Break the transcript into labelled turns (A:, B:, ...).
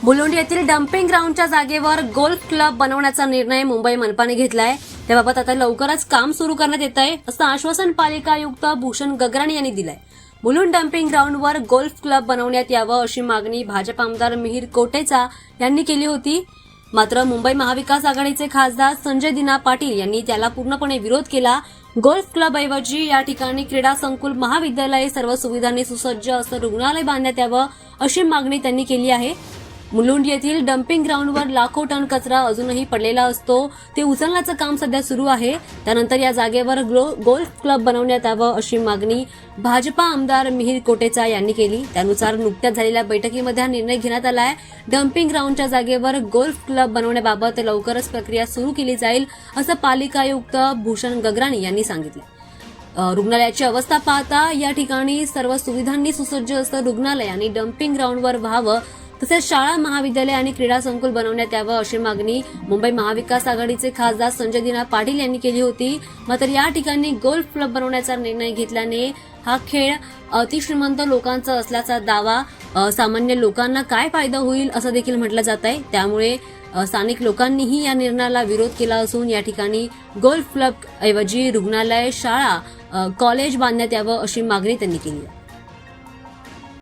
A: मुलुंड येथील डम्पिंग ग्राउंडच्या जागेवर गोल्फ क्लब बनवण्याचा निर्णय मुंबई मनपाने घेतलाय। त्याबाबत आता लवकरच काम सुरू करण्यात येत आहे असं आश्वासन पालिका आयुक्त भूषण गगराणी यांनी दिलंय। मुलुंड डम्पिंग ग्राउंडवर गोल्फ क्लब बनवण्यात यावं अशी मागणी भाजप आमदार मिहिर कोटेचा यांनी केली होती। मात्र मुंबई महाविकास आघाडीचे खासदार संजय दिना पाटील यांनी त्याला पूर्णपणे विरोध केला। गोल्फ क्लब ऐवजी या ठिकाणी क्रीडा संकुल, महाविद्यालय, सर्व सुविधांनी सुसज्ज असं रुग्णालय बांधण्यात यावं अशी मागणी त्यांनी केली आहे। मुलुंड येथील डम्पिंग ग्राउंडवर लाखो टन कचरा अजूनही पडलेला असतो, ते उचलण्याचं काम सध्या सुरू आहे। त्यानंतर या जागेवर गोल्फ क्लब बनवण्यात यावं अशी मागणी भाजपा आमदार मिहिर कोटेचा यांनी केली। त्यानुसार नुकत्याच झालेल्या बैठकीमध्ये हा निर्णय घेण्यात आलाय। डम्पिंग ग्राउंडच्या जागेवर गोल्फ क्लब बनवण्याबाबत लवकरच प्रक्रिया सुरू केली जाईल असं पालिका आयुक्त भूषण गगराणी यांनी सांगितलं। रुग्णालयाची अवस्था पाहता या ठिकाणी सर्व सुविधांनी सुसज्ज असं रुग्णालय आणि डम्पिंग ग्राउंडवर व्हावं, तसेच शाळा, महाविद्यालय आणि क्रीडा संकुल बनवण्यात यावं अशी मागणी मुंबई महाविकास आघाडीचे खासदार संजय दिना पाटील यांनी केली होती। मात्र या ठिकाणी गोल्फ क्लब बनवण्याचा निर्णय घेतल्याने हा खेळ अतिश्रीमंत लोकांचा असल्याचा दावा सामान्य लोकांना काय फायदा होईल असं देखील म्हटलं जात आहे। त्यामुळे स्थानिक लोकांनीही या निर्णयाला विरोध केला असून या ठिकाणी गोल्फ क्लब ऐवजी रुग्णालय, शाळा, कॉलेज बांधण्यात यावं अशी मागणी त्यांनी केली आहे।